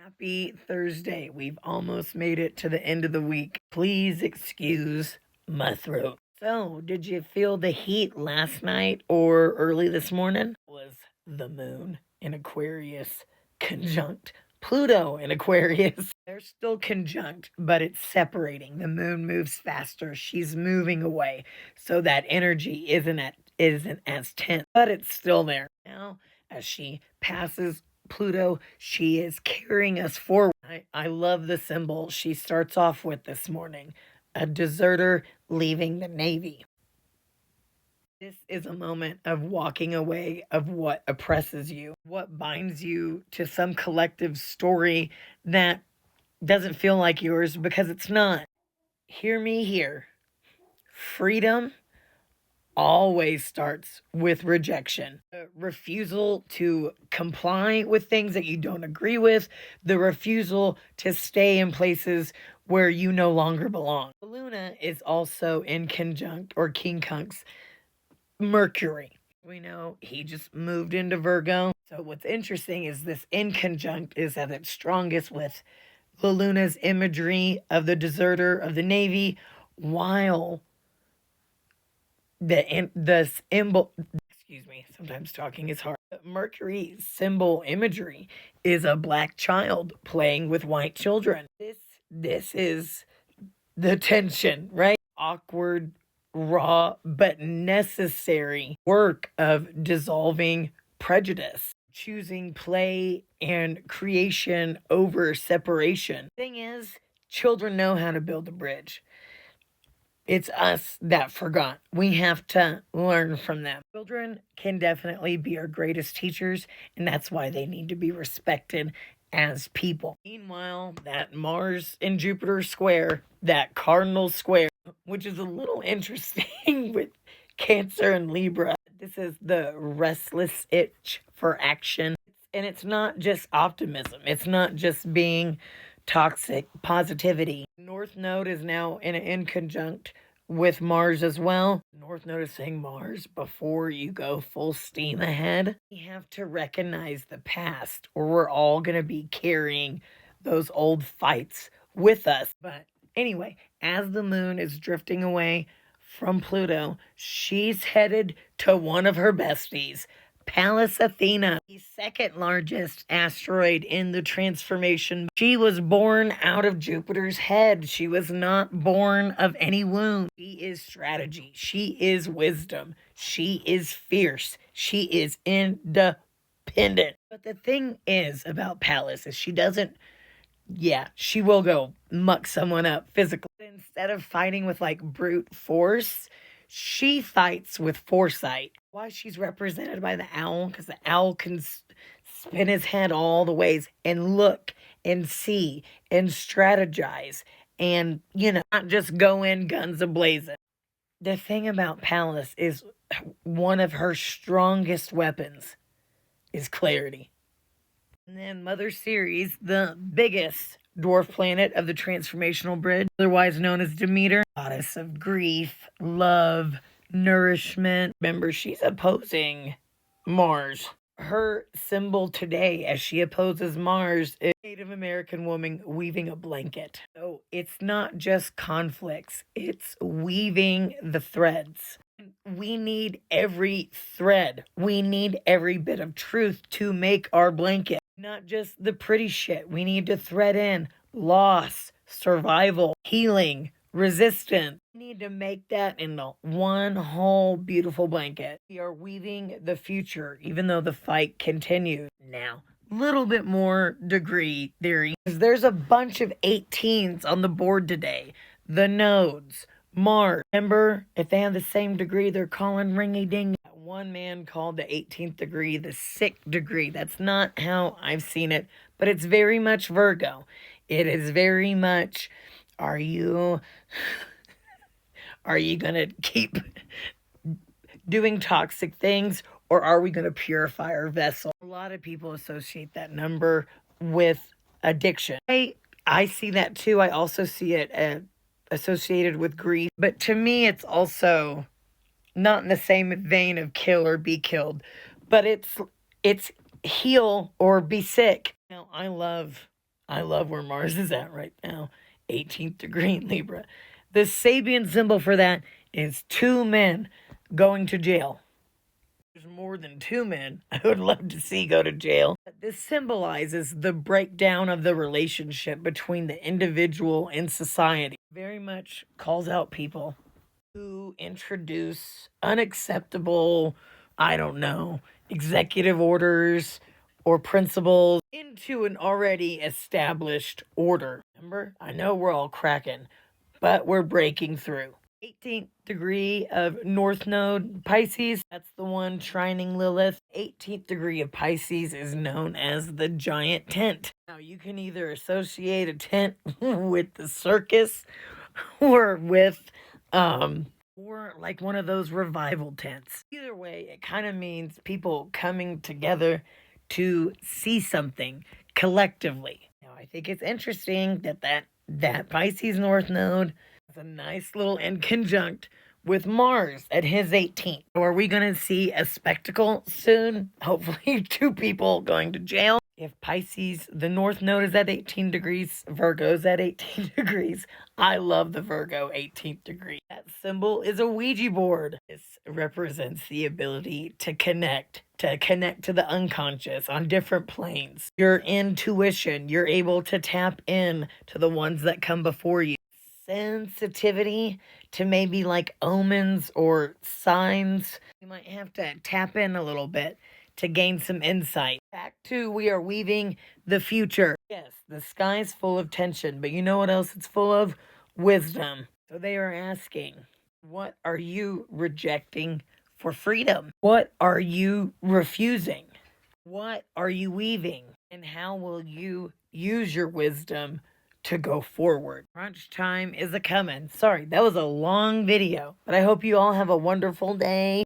Happy Thursday. We've almost made it to the end of the week. Please excuse my throat. So, did you feel the heat last night or early this morning? Was the moon in Aquarius conjunct Pluto in Aquarius? They're still conjunct, but it's separating. The moon moves faster. She's moving away. So that energy isn't as tense, but it's still there. Now, as she passes Pluto, she is carrying us forward. I love the symbol she starts off with this morning, a deserter leaving the Navy. This is a moment of walking away of what oppresses you, what binds you to some collective story that doesn't feel like yours because it's not. Hear me here. Freedom always starts with rejection. The refusal to comply with things that you don't agree with, the refusal to stay in places where you no longer belong. Luna is also in conjunct or quincunx Mercury. We know he just moved into Virgo. So what's interesting is this in conjunct is at its strongest with the Luna's imagery of the deserter of the Navy, while the symbol, excuse me, sometimes talking is hard. Mercury symbol imagery is a black child playing with white children. This is the tension, right? Awkward, raw, but necessary work of dissolving prejudice, choosing play and creation over separation. Thing is, children know how to build a bridge. It's us that forgot. We have to learn from them. Children can definitely be our greatest teachers, and that's why they need to be respected as people. Meanwhile, that Mars and Jupiter square, that cardinal square, which is a little interesting with Cancer and Libra. This is the restless itch for action. And it's not just optimism. It's not just being toxic positivity. North Node is now in conjunct with Mars as well. North Node is saying, Mars, before you go full steam ahead, we have to recognize the past, or we're all going to be carrying those old fights with us. But anyway, as the moon is drifting away from Pluto, she's headed to one of her besties, Pallas Athena, the second largest asteroid in the transformation. She was born out of Jupiter's head. She was not born of any womb. She is strategy. She is wisdom. She is fierce. She is independent. But the thing is about Pallas is she doesn't, she will go muck someone up physically. Instead of fighting with like brute force, she fights with foresight. Why she's represented by the owl? Because the owl can spin his head all the ways and look and see and strategize and, not just go in guns a-blazing. The thing about Pallas is one of her strongest weapons is clarity. And then Mother Ceres, the biggest dwarf planet of the transformational bridge, otherwise known as Demeter, goddess of grief, love, nourishment. Remember, she's opposing Mars. Her symbol today, as she opposes Mars, is a Native American woman weaving a blanket. So it's not just conflicts, it's weaving the threads. We need every thread. We need every bit of truth to make our blanket. Not just the pretty shit. We need to thread in loss, survival, healing, resistance. We need to make that into one whole beautiful blanket. We are weaving the future, even though the fight continues. Now, little bit more degree theory. There's a bunch of 18s on the board today. The nodes, Mars. Remember, if they have the same degree, they're calling ringy ding. One man called the 18th degree the sick degree. That's not how I've seen it, but it's very much Virgo. It is very much, are you going to keep doing toxic things, or are we going to purify our vessel? A lot of people associate that number with addiction. I see that too. I also see it associated with grief. But to me, it's also not in the same vein of kill or be killed, but it's heal or be sick. Now, I love I love where Mars is at right now. 18th degree in Libra. The Sabian symbol for that is two men going to jail. There's more than two men I would love to see go to jail. This symbolizes the breakdown of the relationship between the individual and society. Very much calls out people who introduce unacceptable, I don't know, executive orders or principles into an already established order. Remember? I know we're all cracking, but we're breaking through. 18th degree of North Node Pisces, that's the one trining Lilith. 18th degree of Pisces is known as the giant tent. Now, you can either associate a tent with the circus or with, or like one of those revival tents. Either way, it kind of means people coming together to see something collectively. Now, I think it's interesting that Pisces North Node has a nice little end conjunct with Mars at his 18th. So are we going to see a spectacle soon? Hopefully, two people going to jail. If Pisces, the North Node is at 18 degrees, Virgo's at 18 degrees. I love the Virgo 18th degree. That symbol is a Ouija board. This represents the ability to connect to the unconscious on different planes. Your intuition, you're able to tap in to the ones that come before you. Sensitivity to maybe like omens or signs. You might have to tap in a little bit to gain some insight. Back to we are weaving the future. Yes, the sky's full of tension, but you know what else it's full of? Wisdom. So they are asking, what are you rejecting for freedom? What are you refusing? What are you weaving? And how will you use your wisdom to go forward? Crunch time is a coming. Sorry, that was a long video, but I hope you all have a wonderful day.